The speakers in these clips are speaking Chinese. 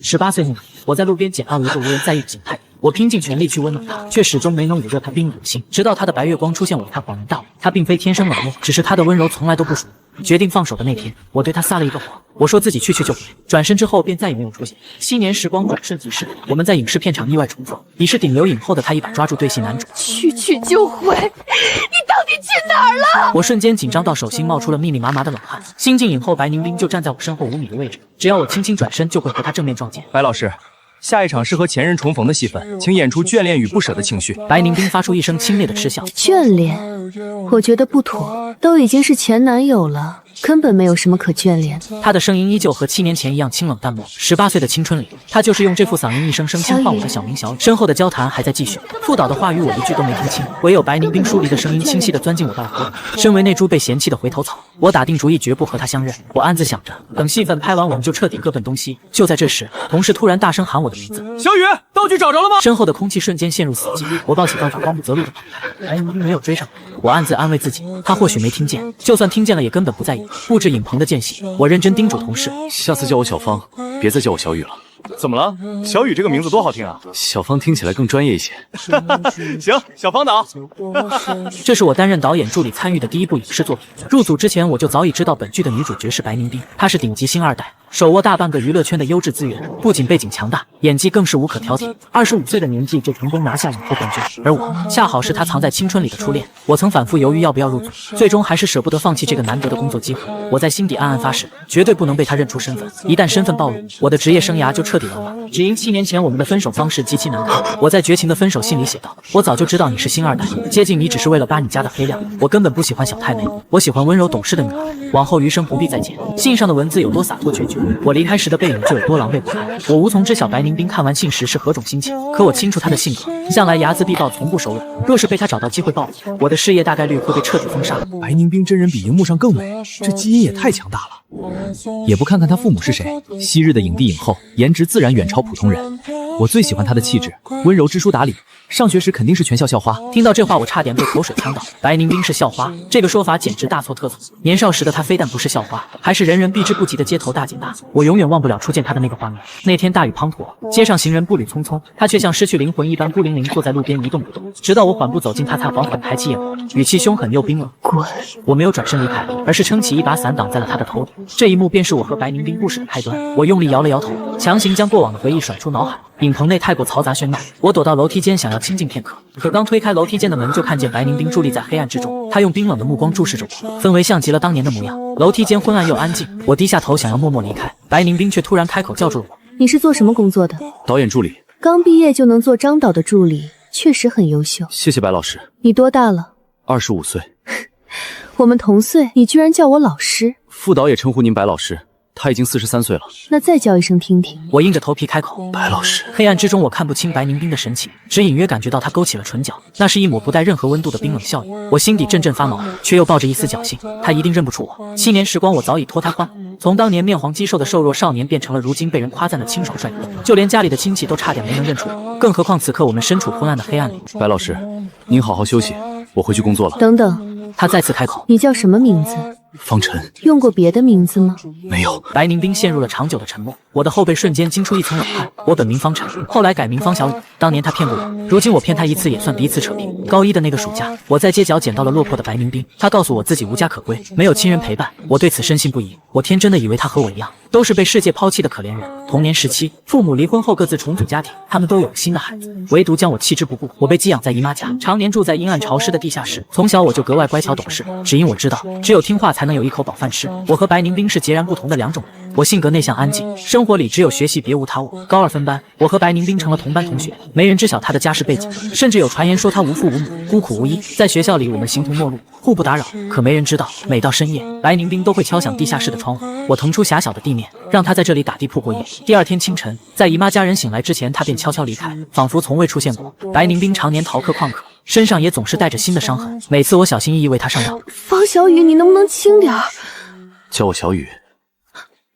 18岁那年，我在路边捡到了一个无人在意的景泰。我拼尽全力去温暖他，却始终没能捂热他冰冷的心。直到他的白月光出现，我才恍然大悟，他并非天生冷漠，只是他的温柔从来都不属于我。决定放手的那天，我对他撒了一个谎，我说自己去就回，转身之后便再也没有出现。7年时光转瞬即逝，我们在影视片场意外重逢，已是顶流影后的他一把抓住对戏男主，去就回，你到底去哪儿了？我瞬间紧张到手心冒出了密密麻麻的冷汗。新晋影后白宁冰就站在我身后5米的位置，只要我轻轻转身，就会和他正面撞见。白老师，下一场是和前任重逢的戏份，请演出眷恋与不舍的情绪。白宁冰发出一声轻蔑的嗤笑。眷恋，我觉得不妥，都已经是前男友了，根本没有什么可眷恋。他的声音依旧和7年前一样清冷淡漠。18岁的青春里，他就是用这副嗓音一声声轻唤我的小名小雨。身后的交谈还在继续，副导的话语我一句都没听清，唯有白宁冰疏离的声音清晰地钻进我的耳朵。身为那株被嫌弃的回头草，我打定主意绝不和他相认。我暗自想着，等戏份拍完，我们就彻底各奔东西。就在这时，同事突然大声喊我的名字：“小雨，道具找着了吗？”身后的空气瞬间陷入死寂，我抱起道具，慌不择路地跑开。白宁冰没有追上我，暗自安慰自己，他或许没听见，就算听见了，也根本不在意。布置影棚的间隙，我认真叮嘱同事：下次叫我小芳，别再叫我小雨了。怎么了？小雨这个名字多好听啊！小芳听起来更专业一些。行，小芳导。这是我担任导演助理参与的第一部影视作品。入组之前，我就早已知道本剧的女主角是白宁冰，她是顶级星2代，手握大半个娱乐圈的优质资源，不仅背景强大，演技更是无可挑剔。25岁的年纪就成功拿下影后冠军，而我恰好是她藏在青春里的初恋。我曾反复犹豫要不要入组，最终还是舍不得放弃这个难得的工作机会。我在心底暗暗发誓，绝对不能被她认出身份，一旦身份暴露，我的职业生涯就彻底完了。只因7年前我们的分手方式极其难看，我在绝情的分手信里写道：我早就知道你是星2代，接近你只是为了扒你家的黑料，我根本不喜欢小太妹，我喜欢温柔懂事的女儿，往后余生不必再见。信上的文字有多洒脱决绝，我离开时的背影就有多狼狈不堪。我无从知晓白宁冰看完信时是何种心情，可我清楚她的性格，向来睚眦必报，从不手软。若是被她找到机会报复，我的事业大概率会被彻底封杀。白宁冰真人比荧幕上更美，这基因也太强大了。也不看看她父母是谁，昔日的影帝影后，颜值自然远超普通人。我最喜欢她的气质，温柔知书达理，上学时肯定是全校校花。听到这话，我差点被口水呛到。白宁冰是校花，这个说法简直大错特错。年少时的她非但不是校花，还是人人避之不及的街头大姐大。我永远忘不了初见她的那个画面。那天大雨滂沱，街上行人步履匆匆，她却像失去灵魂一般孤零零坐在路边一动不动，直到我缓步走近，她才缓缓抬起眼眸，语气凶狠又冰冷：滚！我没有转身离开，而是撑起一把伞挡在了她的头顶。这一幕便是我和白宁冰故事的开端。我用力摇了摇头，强行将过往的回忆甩出脑海。影棚内太过嘈杂喧闹，我躲到楼梯间想要清静片刻，可刚推开楼梯间的门，就看见白宁冰伫立在黑暗之中，她用冰冷的目光注视着我，氛围像极了当年的模样。楼梯间昏暗又安静，我低下头想要默默离开，白宁冰却突然开口叫住了我：你是做什么工作的？导演助理。刚毕业就能做张导的助理，确实很优秀。谢谢白老师。你多大了？25岁。我们同岁，你居然叫我老师？副导也称呼您白老师。他已经43岁了，那再叫一声听听。我硬着头皮开口：白老师。黑暗之中，我看不清白宁冰的神情，只隐约感觉到她勾起了唇角，那是一抹不带任何温度的冰冷笑意。我心底阵阵发毛，却又抱着一丝侥幸，她一定认不出我。7年时光，我早已脱胎换骨，从当年面黄肌瘦的瘦弱少年，变成了如今被人夸赞的清爽帅哥，就连家里的亲戚都差点没能认出我，更何况此刻我们身处昏暗的黑暗里。白老师，您好好休息，我回去工作了。等等，他再次开口：你叫什么名字？方晨。用过别的名字吗？没有。白宁冰陷入了长久的沉默，我的后背瞬间惊出一层冷汗。我本名方晨，后来改名方小雨。当年他骗过我，如今我骗他一次也算彼此扯平。高1的那个暑假，我在街角捡到了落魄的白宁冰，他告诉我自己无家可归，没有亲人陪伴，我对此深信不疑。我天真的以为他和我一样，都是被世界抛弃的可怜人。童年时期，父母离婚后各自重组家庭，他们都有了新的孩子，唯独将我弃之不顾。我被寄养在姨妈家，常年住在阴暗潮湿的地下室。从小我就格外乖巧懂事，只因我知道，只有听话才能有一口饱饭吃。我和白宁冰是截然不同的两种人。我性格内向安静，生活里只有学习别无他物。高2分班，我和白宁冰成了同班同学，没人知晓他的家世背景，甚至有传言说他无父无母，孤苦无依。在学校里，我们形同陌路，互不打扰。可没人知道，每到深夜，白宁冰都会敲响地下室的窗户，我腾出狭小的地面，让他在这里打地铺过夜。第2天清晨，在姨妈家人醒来之前，他便悄悄离开，仿佛从未出现过。白宁冰常年逃课旷课，身上也总是带着新的伤痕。每次我小心翼翼为他上药。方小雨，你能不能轻点儿？叫我小雨。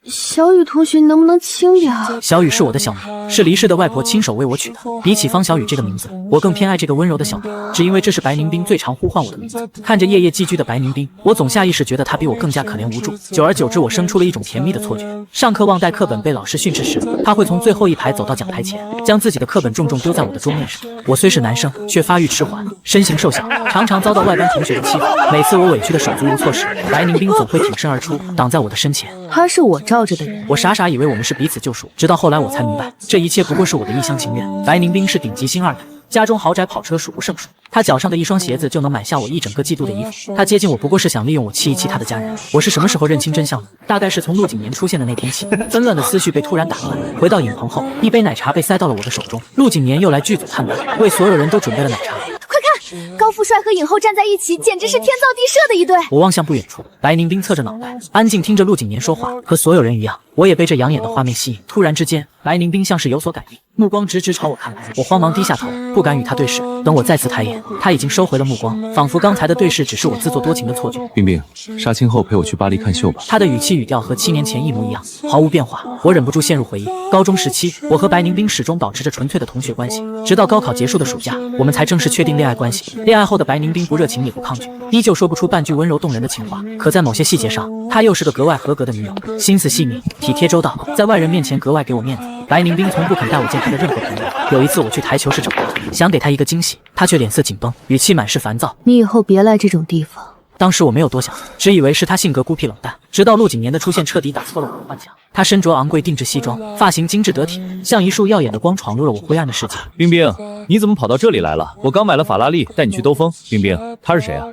小雨同学，你能不能轻点儿？小雨是我的小名，是离世的外婆亲手为我取的。比起方小雨这个名字，我更偏爱这个温柔的小名，只因为这是白宁冰最常呼唤我的名字。看着夜夜寄居的白宁冰，我总下意识觉得他比我更加可怜无助。久而久之，我生出了一种甜蜜的错觉。上课忘带课本被老师训斥时，他会从最后一排走到讲台前，将自己的课本重重丢在我的桌面上。我虽是男生，却发育迟缓，身形瘦小，常常遭到外班同学的欺负。每次我委屈的手足无措时，白宁冰总会挺身而出，挡在我的身前。他是我罩着的人，我傻傻以为我们是彼此救赎，直到后来我才明白，这一切不过是我的一厢情愿。白宁冰是顶级星二代，家中豪宅跑车数不胜数，他脚上的一双鞋子就能买下我一整个季度的衣服。他接近我不过是想利用我气一气他的家人。我是什么时候认清真相的？大概是从陆景年出现的那天起，纷乱的思绪被突然打乱。回到影棚后，一杯奶茶被塞到了我的手中。陆景年又来剧组探班，为所有人都准备了奶茶。高富帅和影后站在一起，简直是天造地设的一对。我望向不远处，白宁冰侧着脑袋，安静听着陆景年说话。和所有人一样，我也被这养眼的画面吸引。突然之间，白宁冰像是有所感应，目光直直朝我看来。我慌忙低下头，不敢与他对视。等我再次抬眼，他已经收回了目光，仿佛刚才的对视只是我自作多情的错觉。冰冰，杀青后陪我去巴黎看秀吧。他的语气语调和7年前一模一样，毫无变化。我忍不住陷入回忆。高中时期，我和白宁冰始终保持着纯粹的同学关系，直到高考结束的暑假，我们才正式确定恋爱关系。恋爱后的白宁冰不热情也不抗拒，依旧说不出半句温柔动人的情话，可在某些细节上，她又是个格外合格的女友，心思细腻，体贴周到，在外人面前格外给我面子。白宁冰从不肯带我见她的任何朋友。有一次我去台球室找她，想给她一个惊喜，她却脸色紧绷，语气满是烦躁。你以后别来这种地方。当时我没有多想，只以为是他性格孤僻冷淡，直到陆景年的出现彻底打破了我的幻想。他身着昂贵定制西装，发型精致得体，像一束耀眼的光闯入了我灰暗的世界。冰冰，你怎么跑到这里来了？我刚买了法拉利，带你去兜风。冰冰，他是谁啊？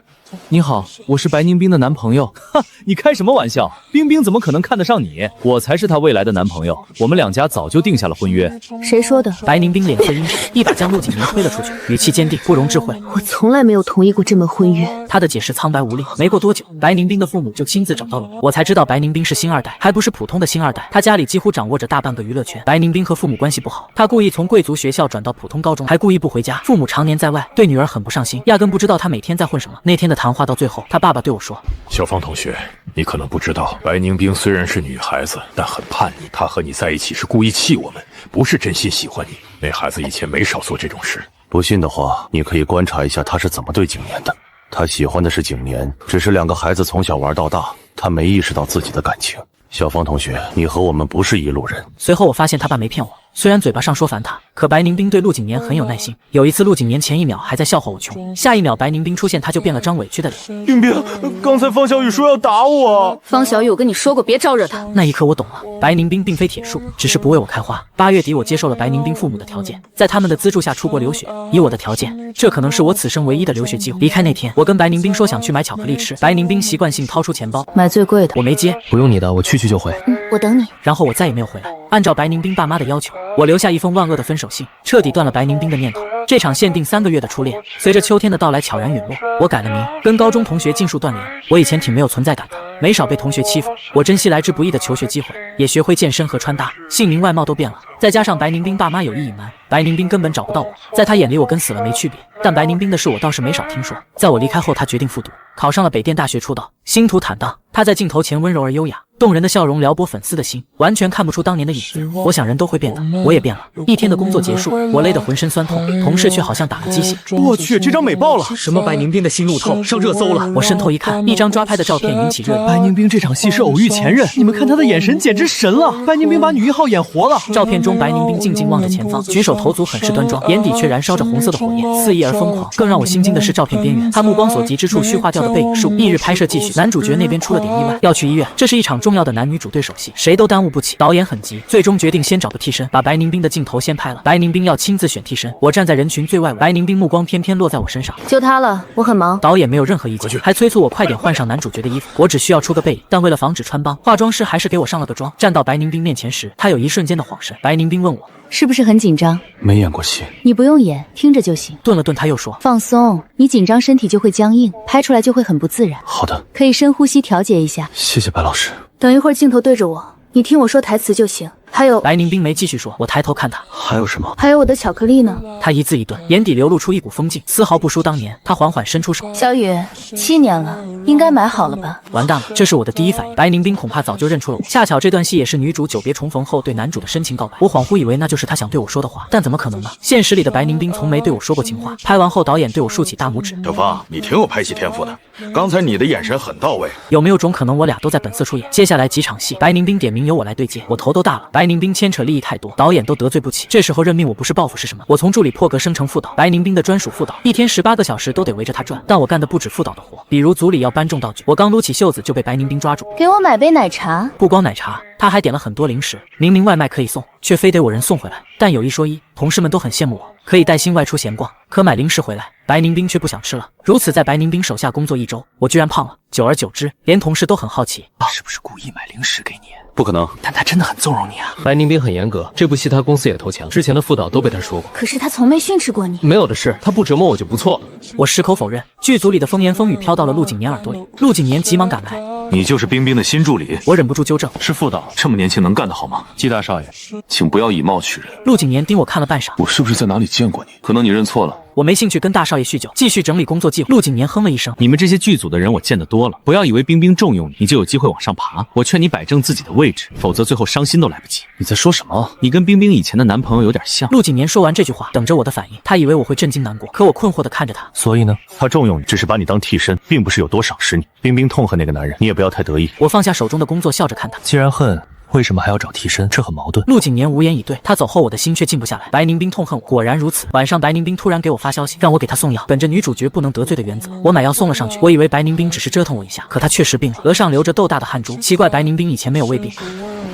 你好，我是白宁冰的男朋友。哈，你开什么玩笑？冰冰怎么可能看得上你？我才是她未来的男朋友，我们两家早就定下了婚约。谁说的？白宁冰脸色阴沉，一把将陆景年推了出去，语气坚定，不容置喙。我从来没有同意过这门婚约。他的解释苍白无力。没过多久，白宁冰的父母就亲自找到了我，才知道白宁冰是星二代，还不是普通的星二代。他家里几乎掌握着大半个娱乐圈。白宁冰和父母关系不好，他故意从贵族学校转到普通高中，还故意不回家。父母常年在外，对女儿很不上心，压根不知道他每天在混什么。那天的谈话到最后，他爸爸对我说：“小芳同学，你可能不知道，白宁冰虽然是女孩子，但很叛逆。她和你在一起是故意气我们，不是真心喜欢你。那孩子以前没少做这种事。不信的话，你可以观察一下他是怎么对景年的。他喜欢的是景年，只是两个孩子从小玩到大，他没意识到自己的感情。小芳同学，你和我们不是一路人。”随后我发现他爸没骗我，虽然嘴巴上说烦他，可白宁冰对陆景年很有耐心。有一次陆景年前一秒还在笑话我穷，下一秒白宁冰出现，他就变了张委屈的脸。冰冰，刚才方小雨说要打我。方小雨，我跟你说过别招惹他。那一刻我懂了，白宁冰并非铁树，只是不为我开花。8月底我接受了白宁冰父母的条件，在他们的资助下出国留学。以我的条件，这可能是我此生唯一的留学机会。离开那天，我跟白宁冰说想去买巧克力吃，白宁冰习惯性掏出钱包买最贵的。我没接。不用你的，我去就回。我等你。然后我再也没有回来。按照白宁冰爸妈的要求，我留下一封万恶的分手信，彻底断了白宁冰的念头。这场限定3个月的初恋，随着秋天的到来悄然陨落。我改了名，跟高中同学尽数断联。我以前挺没有存在感的，没少被同学欺负。我珍惜来之不易的求学机会，也学会健身和穿搭，姓名外貌都变了。再加上白宁冰爸妈有意隐瞒，白宁冰根本找不到我，在他眼里我跟死了没区别。但白宁冰的事我倒是没少听说。在我离开后，他决定复读，考上了北电大学出道，星途坦荡。他在镜头前温柔而优雅，动人的笑容撩拨粉丝的心，完全看不出当年的影子。我想人都会变的，我也变了。一天的工作结束，我累得浑身酸痛，同事却好像打了鸡血。我去，这张美爆了！什么白宁冰的新路透上热搜了？我伸头一看，一张抓拍的照片引起热议。白宁冰这场戏是偶遇前任，你们看他的眼神简直神了！白宁冰把女1号演活了。照片中白宁冰静静望着前方，举手投足很是端庄，眼底却燃烧着红色的火焰，肆意而疯狂。更让我心惊的是照片边缘，他目光所及之处虚化掉的背影是我。翌日拍摄继续，男主角那边出了点意外，要去医院。这是一场重要的男女主对手戏，谁都耽误不起。导演很急，最终决定先找个替身，把白宁冰的镜头先拍了。白宁冰要亲自选替身，我站在人群最外围，白宁冰目光偏偏落在我身上。就他了，我很忙。导演没有任何意见，还催促我快点换上男主角的衣服。我只需要出个背影，但为了防止穿帮，化妆师还是给我上了个妆。站到白宁冰面前时，他有一瞬间的恍神。白宁冰问我是不是很紧张？没演过戏，你不用演，听着就行。顿了顿，他又说放松，你紧张身体就会僵硬，拍出来就会很不自然。好的，可以深呼吸调节一下。谢谢白老师。等一会儿镜头对着我，你听我说台词就行。还有白宁冰没继续说，我抬头看他，还有什么？还有我的巧克力呢。他一字一顿，眼底流露出一股风劲，丝毫不输当年。他缓缓伸出手，小雨，7年了，应该买好了吧？完蛋了，这是我的第一反应。白宁冰恐怕早就认出了我。恰巧这段戏也是女主久别重逢后对男主的深情告白，我恍惚以为那就是他想对我说的话，但怎么可能呢？现实里的白宁冰从没对我说过情话。拍完后，导演对我竖起大拇指：小芳，你挺有拍戏天赋的，刚才你的眼神很到位。有没有种可能，我俩都在本色出演？接下来几场戏，白宁冰点名由我来对接，我头都大了。白宁冰牵扯利益太多，导演都得罪不起。这时候任命我不是报复是什么？我从助理破格升成副导，白宁冰的专属副导，一天18个小时都得围着他转。但我干的不止副导的活，比如组里要搬重道具，我刚撸起袖子就被白宁冰抓住。给我买杯奶茶。不光奶茶，他还点了很多零食，明明外卖可以送，却非得我人送回来。但有一说一，同事们都很羡慕我，可以带薪外出闲逛，可买零食回来，白宁冰却不想吃了。如此，在白宁冰手下工作1周，我居然胖了。久而久之，连同事都很好奇，是不是故意买零食给你？不可能，但他真的很纵容你啊！白宁冰很严格，这部戏他公司也投降，之前的副导都被他说过。可是他从没训斥过你。没有的事，他不折磨我就不错了。我矢口否认。剧组里的风言风语飘到了陆景年耳朵里，陆景年急忙赶来。你就是冰冰的新助理？我忍不住纠正，是副导，这么年轻能干得好吗？季大少爷，请不要以貌取人。陆景年盯我看了半晌，我是不是在哪里见过你？可能你认错了。我没兴趣跟大少爷叙旧，继续整理工作记录。陆景年哼了一声：“你们这些剧组的人我见得多了，不要以为冰冰重用你，你就有机会往上爬。我劝你摆正自己的位置，否则最后伤心都来不及。”你在说什么？你跟冰冰以前的男朋友有点像。陆景年说完这句话，等着我的反应。他以为我会震惊难过，可我困惑地看着他。所以呢？他重用你，只是把你当替身，并不是有多赏识你。冰冰痛恨那个男人，你也不要太得意。我放下手中的工作，笑着看他。既然恨，为什么还要找替身？这很矛盾。陆景年无言以对。他走后，我的心却静不下来。白宁冰痛恨我，果然如此。晚上，白宁冰突然给我发消息，让我给他送药。本着女主角不能得罪的原则，我买药送了上去。我以为白宁冰只是折腾我一下，可他确实病了，额上流着豆大的汗珠。奇怪，白宁冰以前没有胃病。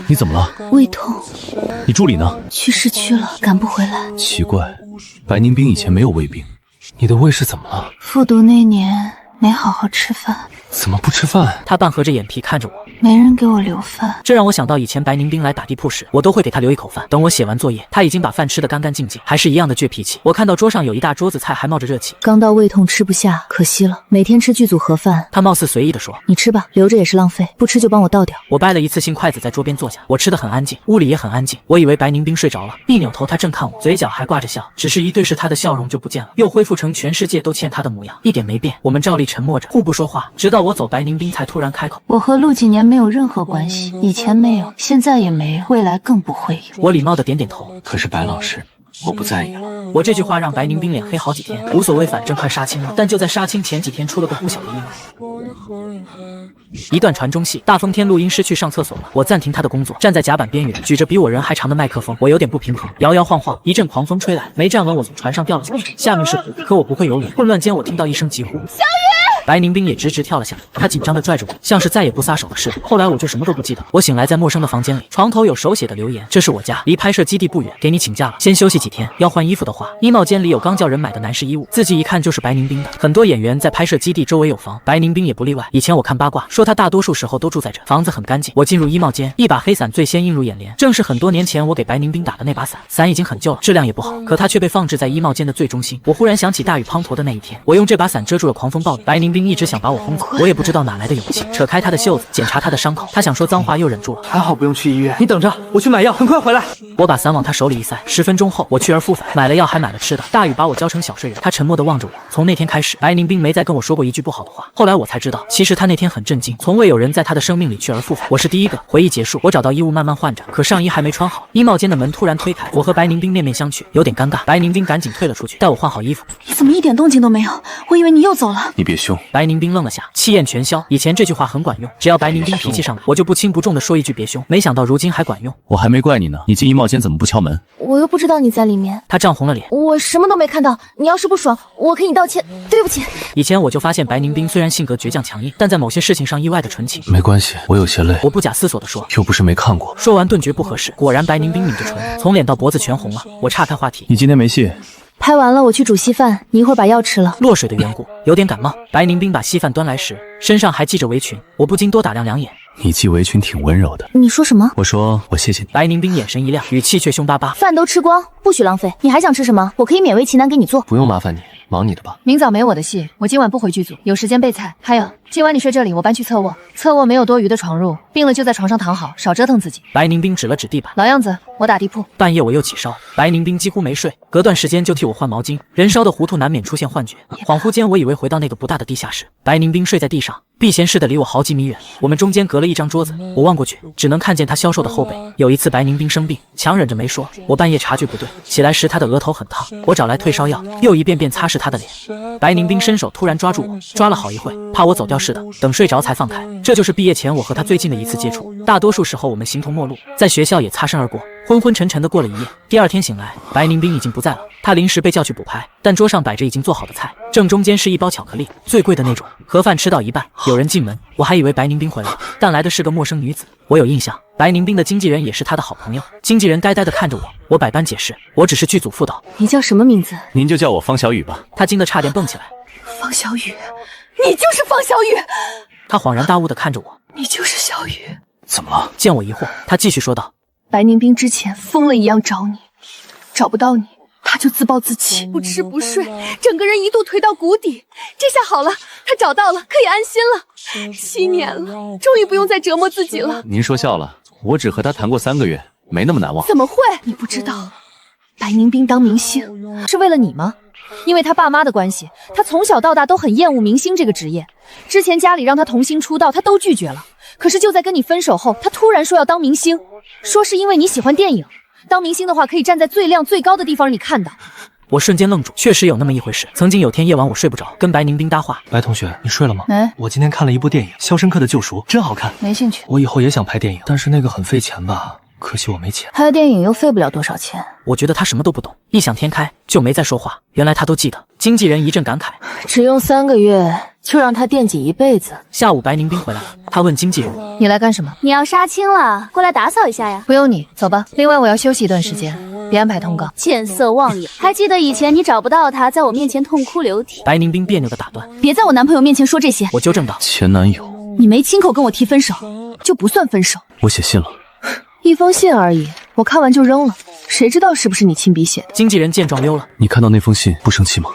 你怎么了？胃痛。你助理呢？去市区了，赶不回来。奇怪，白宁冰以前没有胃病，你的胃是怎么了？复读那年没好好吃饭。怎么不吃饭？他半合着眼皮看着我，没人给我留饭。这让我想到以前白宁冰来打地铺时，我都会给他留一口饭。等我写完作业，他已经把饭吃得干干净净，还是一样的倔脾气。我看到桌上有一大桌子菜，还冒着热气。刚到胃痛吃不下，可惜了。每天吃剧组盒饭。他貌似随意地说：“你吃吧，留着也是浪费，不吃就帮我倒掉。”我掰了一次性筷子在桌边坐下，我吃得很安静，屋里也很安静。我以为白宁冰睡着了，一扭头他正看我，嘴角还挂着笑，只是一对视他的笑容就不见了，又恢复成全世界都欠他的模样，一点没变。我们照例沉默着，互不说话，直到我走，白宁冰才突然开口：“我和陆景年没有任何关系，以前没有，现在也没有，未来更不会有。”我礼貌地点点头。可是白老师，我不在意了。我这句话让白宁冰脸黑好几天。无所谓，反正快杀青了。但就在杀青前几天，出了个不小的意外。一段传中戏，大风天录音师去上厕所了，我暂停他的工作，站在甲板边缘，举着比我人还长的麦克风，我有点不平衡，摇摇晃晃，一阵狂风吹来，没站稳，我从船上掉了下去，下面是湖，可我不会游泳，混乱间我听到一声急呼：“小雨！”白宁冰也直直跳了下来，他紧张地拽着我，像是再也不撒手了似的。后来我就什么都不记得。我醒来在陌生的房间里，床头有手写的留言：“这是我家，离拍摄基地不远，给你请假了，先休息几天。要换衣服的话，衣帽间里有刚叫人买的男士衣物，自己一看就是白宁冰的。很多演员在拍摄基地周围有房，白宁冰也不例外。以前我看八卦说他大多数时候都住在这，房子很干净。我进入衣帽间，一把黑伞最先映入眼帘，正是很多年前我给白宁冰打的那把伞。伞已经很旧了，质量也不好，可它却被放置在衣帽间的最中心。我忽然想起大雨滂沱的那一天，我用这把伞遮住了狂风暴雨。白宁冰一直想把我轰走，我也不知道哪来的勇气，扯开他的袖子，检查他的伤口。他想说脏话又忍住了。还好不用去医院。你等着，我去买药，很快回来。我把伞往他手里一塞，10分钟后我去而复返，买了药还买了吃的。大雨把我浇成小睡人，他沉默地望着我。从那天开始，白宁冰没再跟我说过一句不好的话。后来我才知道，其实他那天很震惊，从未有人在他的生命里去而复返。我是第一个。回忆结束，我找到衣物慢慢换着，可上衣还没穿好，衣帽间的门突然推开，我和白宁冰面面相觑，有点尴尬。白宁冰赶紧退了出去，带我换好衣服。你怎么一点动静都没有？我以为你又走了。你别凶。白宁冰愣了下，气焰全消。以前这句话很管用，只要白宁冰脾气上来，我就不轻不重地说一句别凶。没想到如今还管用。我还没怪你呢，你进衣帽间怎么不敲门？我又不知道你在里面。他涨红了脸，我什么都没看到。你要是不爽，我可以道歉。对不起。以前我就发现白宁冰虽然性格倔强强硬，但在某些事情上意外的纯情。没关系，我有些累。我不假思索地说，又不是没看过。说完顿觉不合适，果然白宁冰抿着唇，从脸到脖子全红了。我岔开话题，你今天没戏？拍完了，我去煮稀饭，你一会儿把药吃了。落水的缘故，有点感冒。白宁冰把稀饭端来时，身上还系着围裙，我不禁多打量两眼。你系围裙挺温柔的。你说什么？我说我谢谢你。白宁冰眼神一亮，语气却凶巴巴。饭都吃光，不许浪费。你还想吃什么？我可以勉为其难给你做。不用麻烦你，忙你的吧。明早没我的戏，我今晚不回剧组，有时间备菜。还有，今晚你睡这里，我搬去侧卧。侧卧没有多余的床褥，病了就在床上躺好，少折腾自己。白宁冰指了指地板，老样子，我打地铺。半夜我又起烧，白宁冰几乎没睡，隔段时间就替我换毛巾。人烧的糊涂，难免出现幻觉。恍惚间，我以为回到那个不大的地下室，白宁冰睡在地上，避嫌似的离我好几米远。我们中间隔了一张桌子，我望过去，只能看见他消瘦的后背。有一次白宁冰生病，强忍着没说，我半夜察觉不对，起来时他的额头很烫，我找来退烧药，又一遍遍擦拭他的脸。白宁冰伸手突然抓住我，抓了好一会，怕我走掉似的，等睡着才放开。这就是毕业前我和他最近的一次接触，大多数时候我们形同陌路，在学校也擦身而过。昏昏沉沉的过了一夜，第二天醒来，白宁冰已经不在了。他临时被叫去补拍，但桌上摆着已经做好的菜，正中间是一包巧克力，最贵的那种。盒饭吃到一半，有人进门，我还以为白宁冰回来了，但来的是个陌生女子。我有印象，白宁冰的经纪人也是他的好朋友。经纪人呆呆地看着我，我百般解释，我只是剧组副导。你叫什么名字？您就叫我方小雨吧。他惊得差点蹦起来。方小雨，你就是方小雨！他恍然大悟地看着我，你就是小雨。怎么了？见我疑惑，他继续说道：白宁冰之前疯了一样找你，找不到你，他就自暴自弃，不吃不睡，整个人一度颓到谷底。这下好了，他找到了，可以安心了。7年了，终于不用再折磨自己了。您说笑了，我只和他谈过3个月，没那么难忘。怎么会？你不知道，白宁冰当明星是为了你吗？因为他爸妈的关系，他从小到大都很厌恶明星这个职业。之前家里让他童星出道，他都拒绝了。可是就在跟你分手后，他突然说要当明星，说是因为你喜欢电影，当明星的话可以站在最亮最高的地方让你看到。我瞬间愣住，确实有那么一回事。曾经有天夜晚我睡不着，跟白宁冰搭话。白同学，你睡了吗？没。我今天看了一部电影《肖申克的救赎》，真好看。没兴趣。我以后也想拍电影，但是那个很费钱吧？可惜我没钱。拍电影又费不了多少钱。我觉得他什么都不懂，异想天开，就没再说话。原来他都记得。经纪人一阵感慨，只用3个月就让他惦记一辈子。下午白宁冰回来了，他问经纪人：你来干什么？你要杀青了，过来打扫一下呀。不用你，走吧。另外我要休息一段时间，别安排通告。见色忘友，还记得以前你找不到他，在我面前痛哭流涕。白宁冰别扭的打断：别在我男朋友面前说这些。我纠正道：前男友。你没亲口跟我提分手，就不算分手。我写信了。1封信而已，我看完就扔了，谁知道是不是你亲笔写的？经纪人见状溜了。你看到那封信不生气吗？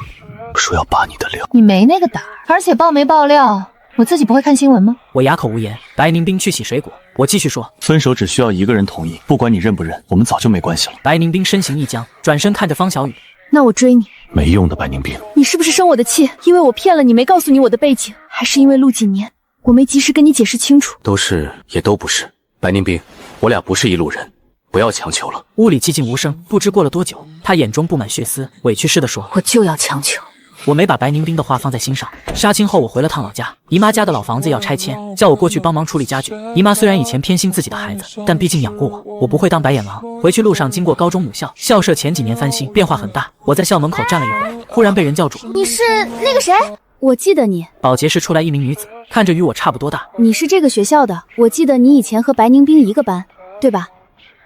说要扒你的料。你没那个胆儿，而且爆没爆料，我自己不会看新闻吗？我哑口无言。白宁冰去洗水果，我继续说：分手只需要一个人同意，不管你认不认，我们早就没关系了。白宁冰身形一僵，转身看着方小雨：那我追你。没用的，白宁冰。你是不是生我的气？因为我骗了你，没告诉你我的背景，还是因为陆几年我没及时跟你解释清楚？都是也都不是。白宁冰，我俩不是一路人，不要强求了。屋里寂静无声，不知过了多久，他眼中布满血丝，委屈似的说：我就要强求。我没把白宁冰的话放在心上。杀青后我回了趟老家，姨妈家的老房子要拆迁，叫我过去帮忙处理家具。姨妈虽然以前偏心自己的孩子，但毕竟养过我，我不会当白眼狼。回去路上经过高中母校，校舍前几年翻新，变化很大。我在校门口站了一会儿，忽然被人叫住：你是那个谁？我记得你。保洁室出来一名女子，看着与我差不多大。你是这个学校的，我记得你以前和白宁冰一个班，对吧？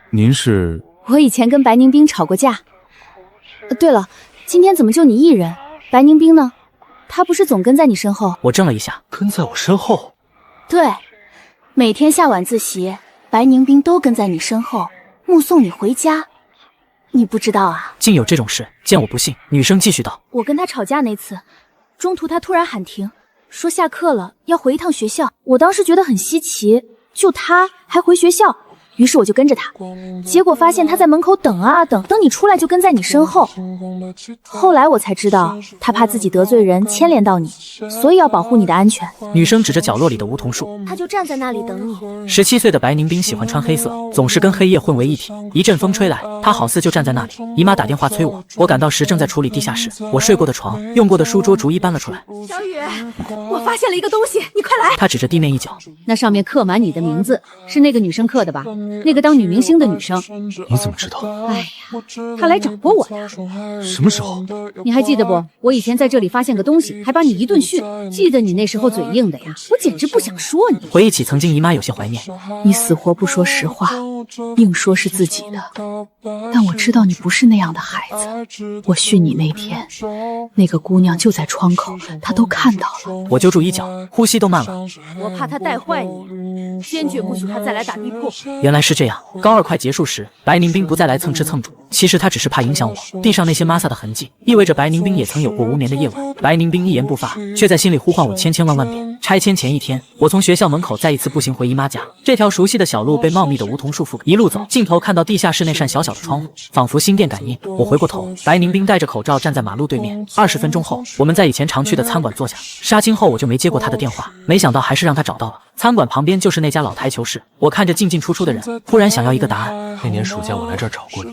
您是？我以前跟白宁冰吵过架。对了，今天怎么就你一人？白宁冰呢？他不是总跟在你身后？我怔了一下，跟在我身后？对，每天下晚自习，白宁冰都跟在你身后，目送你回家。你不知道啊？竟有这种事！见我不信，女生继续道：我跟他吵架那次，中途他突然喊停，说下课了，要回一趟学校。我当时觉得很稀奇，就他还回学校，于是我就跟着他，结果发现他在门口等啊等，等你出来就跟在你身后。后来我才知道，他怕自己得罪人牵连到你，所以要保护你的安全。女生指着角落里的梧桐树，他就站在那里等你。17岁的白宁冰喜欢穿黑色，总是跟黑夜混为一体。一阵风吹来，他好似就站在那里。姨妈打电话催我，我赶到时正在处理地下室，我睡过的床、用过的书桌逐一搬了出来。小雨，我发现了一个东西，你快来！他指着地面一角，那上面刻满你的名字，是那个女生刻的吧？那个当女明星的女生。你怎么知道？哎呀，她来找过我的。什么时候？你还记得不？我以前在这里发现个东西，还把你一顿训。记得你那时候嘴硬的呀，我简直不想说你。回忆起曾经，姨妈有些怀念。你死活不说实话，硬说是自己的，但我知道你不是那样的孩子。我训你那天，那个姑娘就在窗口，她都看到了。我揪住衣角，呼吸都慢了。我怕她带坏你，坚决不许她再来打地铺。原来是这样。高2快结束时，白宁冰不再来蹭吃蹭住，其实他只是怕影响我。地上那些玛萨的痕迹，意味着白宁冰也曾有过无眠的夜晚。白宁冰一言不发，却在心里呼唤我千千万万遍。拆迁前一天，我从学校门口再一次步行回姨妈家。这条熟悉的小路被茂密的梧桐树覆盖，一路走，尽头看到地下室那扇小小的窗户，仿佛心电感应。我回过头，白宁冰戴着口罩站在马路对面。20分钟后，我们在以前常去的餐馆坐下。杀青后我就没接过他的电话，没想到还是让他找到了。餐馆旁边就是那家老台球室，我看着进进出出的人，忽然想要一个答案。那年暑假我来这儿找过你，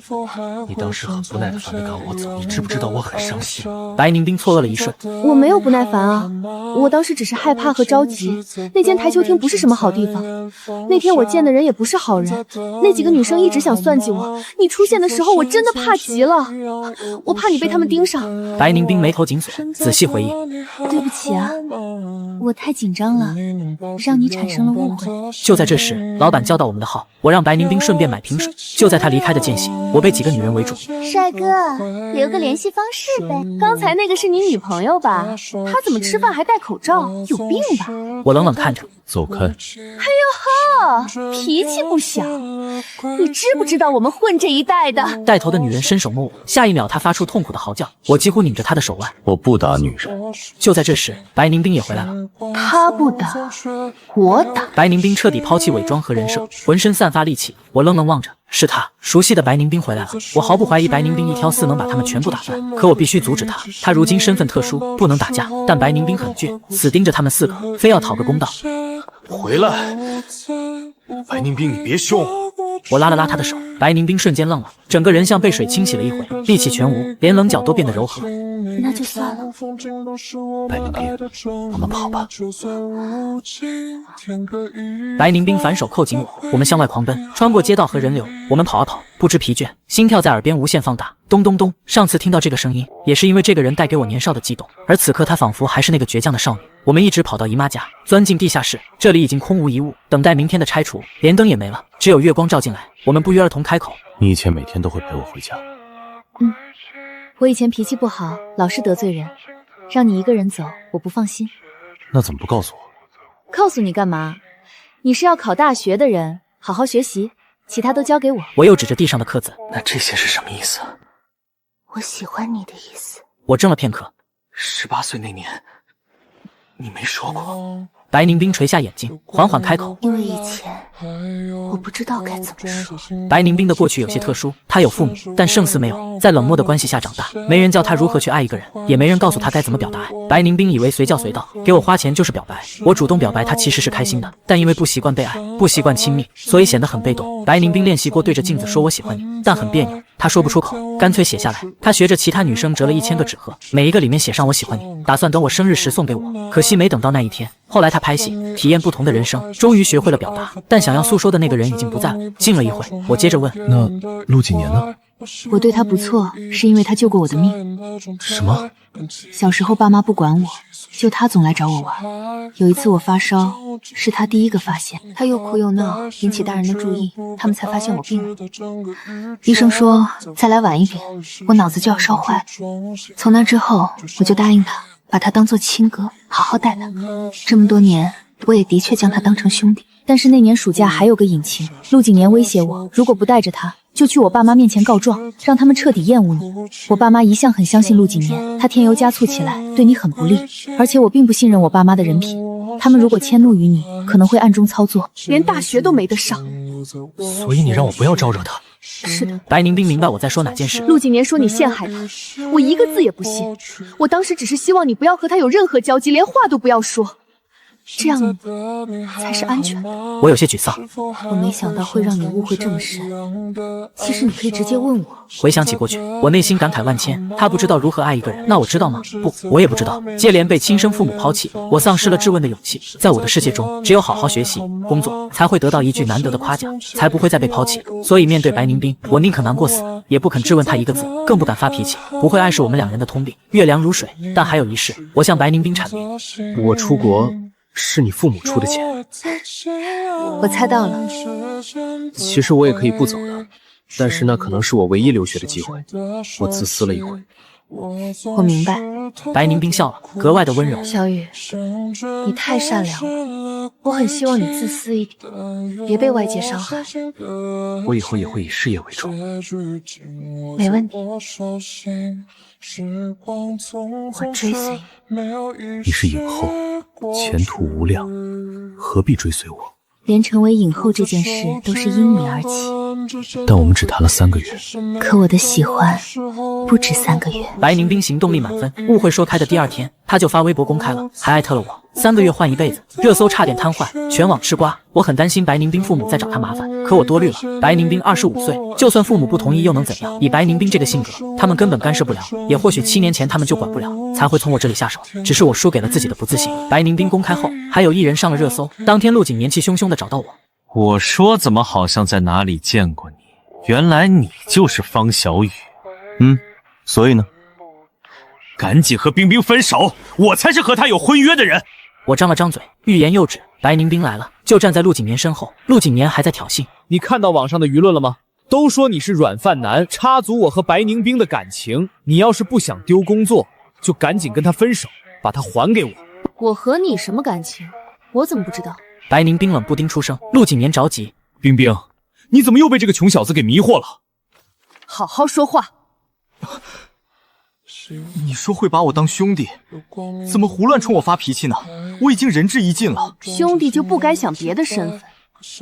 你当时很不耐烦地赶我走，你知不知道我很伤心？白宁冰错愕了一瞬，我没有不耐烦啊，我当时只是害怕和着急。那间台球厅不是什么好地方，那天我见的人也不是好人，那几个女生一直想算计我，你出现的时候我真的怕极了，我怕你被他们盯上。白宁冰眉头紧锁，仔细回忆，对不起啊，我太紧张了，让你产生了误会。就在这时，老板叫到我们的号，我让白宁冰顺便买瓶水。就在他离开的间隙，我被几个女人围住。帅哥，留个联系方式呗。刚才那个是你女朋友吧？她怎么吃饭还戴口罩？有病吧？我冷冷看着，走开。哎呦呵，脾气不小，你知不知道我们混这一代的？带头的女人伸手摸我，下一秒她发出痛苦的嚎叫，我几乎拧着她的手腕。我不打女人。就在这时，白宁冰也回来了。他不打，我打。白宁冰彻底抛弃伪装和人设，浑身散发戾气。我愣愣望着，是他，熟悉的白宁冰回来了。我毫不怀疑白宁冰一挑4能把他们全部打翻，可我必须阻止他。他如今身份特殊，不能打架，但白宁冰很倔，死盯着他们4个，非要讨个公道。回来，白宁冰，你别凶。我拉了拉他的手，白宁冰瞬间愣了，整个人像被水清洗了一回，力气全无，连棱角都变得柔和。那就算了。白宁冰，我们跑吧。白宁冰反手扣紧我，我们向外狂奔，穿过街道和人流，我们跑啊跑，不知疲倦，心跳在耳边无限放大，咚咚咚。上次听到这个声音，也是因为这个人带给我年少的悸动，而此刻他仿佛还是那个倔强的少女。我们一直跑到姨妈家，钻进地下室，这里已经空无一物，等待明天的拆除，连灯也没了，只有月光照进来。我们不约而同开口：你以前每天都会陪我回家？我以前脾气不好，老是得罪人，让你一个人走，我不放心。那怎么不告诉我？告诉你干嘛？你是要考大学的人，好好学习，其他都交给我。我又指着地上的刻字，那这些是什么意思？我喜欢你的意思。我怔了片刻。18岁那年，你没说过。白宁冰垂下眼睛，缓缓开口：因为以前我不知道该怎么说。白宁冰的过去有些特殊，他有父母，但胜似没有，在冷漠的关系下长大，没人教他如何去爱一个人，也没人告诉他该怎么表达爱。白宁冰以为随叫随到，给我花钱就是表白，我主动表白他其实是开心的，但因为不习惯被爱，不习惯亲密，所以显得很被动。白宁冰练习过对着镜子说我喜欢你，但很别扭，他说不出口，干脆写下来。他学着其他女生折了1000个纸鹤，每一个里面写上我喜欢你，打算等我生日时送给我，可惜没等到那一天。后来他拍戏，体验不同的人生，终于学会了表达，但想要诉说的那个人已经不在了。静了一会，我接着问：那陆景年呢？我对他不错，是因为他救过我的命。什么？小时候爸妈不管我，就他总来找我玩。有一次我发烧，是他第一个发现，他又哭又闹，引起大人的注意，他们才发现我病了。医生说再来晚一点，我脑子就要烧坏了。从那之后，我就答应他，把他当作亲哥，好好待他。这么多年，我也的确将他当成兄弟。但是那年暑假还有个隐情，陆景年威胁我，如果不带着他，就去我爸妈面前告状，让他们彻底厌恶你。我爸妈一向很相信陆景年，他添油加醋起来对你很不利，而且我并不信任我爸妈的人品，他们如果迁怒于你，可能会暗中操作，连大学都没得上。所以你让我不要招惹他。是的。白宁冰明白我在说哪件事。陆景年说你陷害他，我一个字也不信。我当时只是希望你不要和他有任何交集，连话都不要说，这样才是安全的。我有些沮丧，我没想到会让你误会这么深。其实你可以直接问我。回想起过去，我内心感慨万千。他不知道如何爱一个人，那我知道吗？不，我也不知道。接连被亲生父母抛弃，我丧失了质问的勇气。在我的世界中，只有好好学习、工作，才会得到一句难得的夸奖，才不会再被抛弃。所以面对白宁冰，我宁可难过死，也不肯质问他一个字，更不敢发脾气。不会爱是我们2人的通病，月凉如水。但还有一事，我向白宁冰阐明，我出国是你父母出的钱。我猜到了。其实我也可以不走的，但是那可能是我唯一留学的机会。我自私了一回。我明白。白凝冰笑了，格外的温柔。小雨，你太善良了，我很希望你自私一点，别被外界伤害。我以后也会以事业为重。没问题，我追随你。你是影后，前途无量，何必追随我？连成为影后这件事都是因你而起。但我们只谈了3个月，可我的喜欢不止3个月。白凝冰行动力满分，误会说开的第2天，他就发微博公开了，还艾特了我。3个月换一辈子，热搜差点瘫痪，全网吃瓜。我很担心白凝冰父母再找他麻烦，可我多虑了。白凝冰25岁，就算父母不同意又能怎样？以白凝冰这个性格，他们根本干涉不了，也或许7年前他们就管不了，才会从我这里下手。只是我输给了自己的不自信。白凝冰公开后，还有艺人上了热搜。当天陆景年气汹汹地找到我，我说怎么好像在哪里见过你？原来你就是方小雨。所以呢？赶紧和冰冰分手，我才是和她有婚约的人。我张了张嘴，欲言又止。白凝冰来了，就站在陆景年身后。陆景年还在挑衅。你看到网上的舆论了吗？都说你是软饭男，插足我和白凝冰的感情。你要是不想丢工作，就赶紧跟他分手，把他还给我。我和你什么感情？我怎么不知道？白凝冰冷不丁出声。陆景年着急。冰冰，你怎么又被这个穷小子给迷惑了？好好说话。你说会把我当兄弟，怎么胡乱冲我发脾气呢？我已经仁至义尽了。兄弟就不该想别的身份，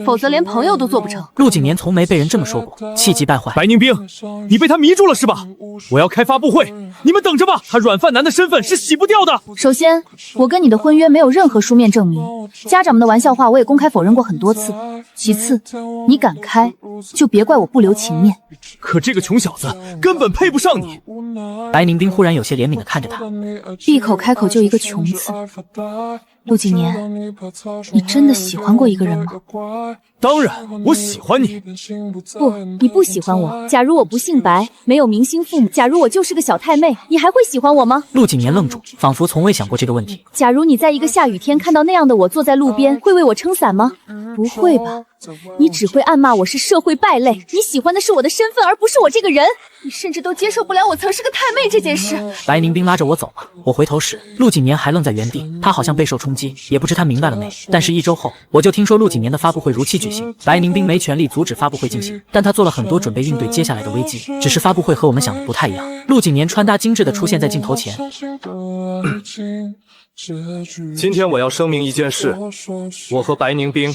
否则连朋友都做不成。陆景年从没被人这么说过，气急败坏。白凝冰，你被他迷住了是吧？我要开发布会，你们等着吧。他软饭男的身份是洗不掉的。首先，我跟你的婚约没有任何书面证明，家长们的玩笑话我也公开否认过很多次。其次，你敢开，就别怪我不留情面。可这个穷小子根本配不上你。白凝冰忽然有些怜悯地看着他，闭口开口就一个穷字。陆景年，你真的喜欢过一个人吗？当然，我喜欢你。不，你不喜欢我。假如我不姓白，没有明星父母，假如我就是个小太妹，你还会喜欢我吗？陆景年愣住，仿佛从未想过这个问题。假如你在一个下雨天看到那样的我坐在路边，会为我撑伞吗？不会吧，你只会暗骂我是社会败类。你喜欢的是我的身份，而不是我这个人。你甚至都接受不了我曾是个太妹这件事。白凝冰拉着我走了，我回头时，陆景年还愣在原地，他好像备受冲击，也不知他明白了没。但是1周后，我就听说陆景年的发布会如期举行。白凝冰没权利阻止发布会进行，但他做了很多准备应对接下来的危机。只是发布会和我们想的不太一样。陆景年穿搭精致地出现在镜头前。今天我要声明一件事，我和白凝冰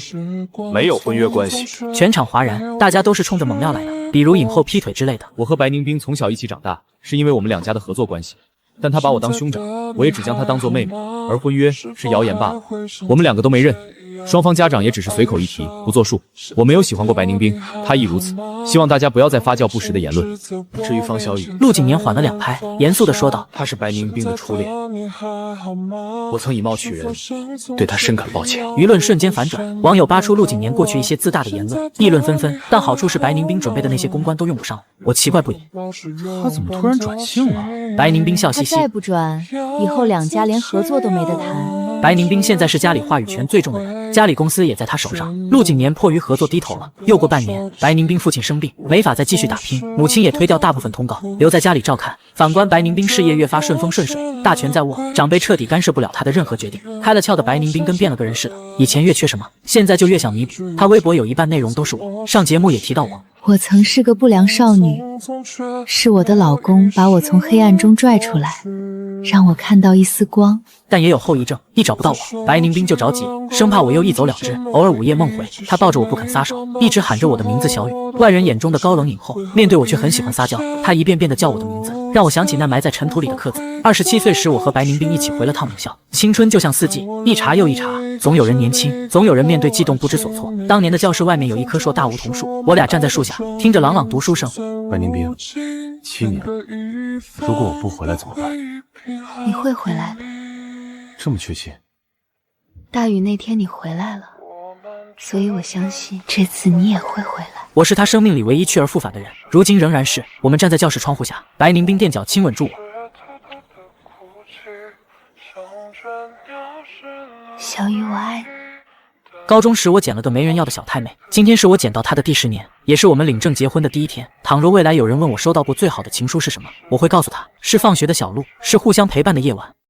没有婚约关系。全场哗然，大家都是冲着猛料来的，比如影后劈腿之类的。我和白凝冰从小一起长大，是因为我们2家的合作关系。但他把我当兄长，我也只将他当作妹妹，而婚约是谣言罢了。我们2个都没认，双方家长也只是随口一提，不作数。我没有喜欢过白凝冰，他亦如此。希望大家不要再发酵不实的言论。至于方小雨，陆景年缓了2拍，严肃地说道：“他是白凝冰的初恋，我曾以貌取人，对他深感抱歉。”舆论瞬间反转，网友扒出陆景年过去一些自大的言论，议论纷纷。但好处是白凝冰准备的那些公关都用不上，我奇怪不已。他怎么突然转性了？白凝冰笑嘻嘻，他再不转，以后2家连合作都没得谈。白凝冰现在是家里话语权最重的人，家里公司也在他手上。陆景年迫于合作低头了。又过半年，白凝冰父亲生病，没法再继续打拼，母亲也推掉大部分通告，留在家里照看。反观白凝冰事业越发顺风顺水，大权在握，长辈彻底干涉不了他的任何决定。开了窍的白凝冰跟变了个人似的，以前越缺什么，现在就越想弥补。他微博有一半内容都是我，上节目也提到我。我曾是个不良少女，是我的老公把我从黑暗中拽出来，让我看到一丝光。但也有后遗症，一找不到我，白凝冰就着急，生怕我又一走了之。偶尔午夜梦回，他抱着我不肯撒手，一直喊着我的名字小雨。外人眼中的高冷影后，面对我却很喜欢撒娇。他一遍遍地叫我的名字，让我想起那埋在尘土里的刻字。27岁时，我和白凝冰一起回了趟母校。青春就像四季，一茬又一茬，总有人年轻，总有人面对悸动不知所措。当年的教室外面有一棵硕大梧桐树，我俩站在树下，听着朗朗读书声。白凝冰，7年，如果我不回来怎么办？你会回来的。这么确信？大雨那天你回来了，所以我相信这次你也会回来。我是他生命里唯一去而复返的人，如今仍然是。我们站在教室窗户下，白凝冰垫脚亲吻住我。小雨，我爱你。高中时我捡了个没人要的小太妹，今天是我捡到她的第10年，也是我们领证结婚的第1天。倘若未来有人问我收到过最好的情书是什么，我会告诉他，是放学的小路，是互相陪伴的夜晚。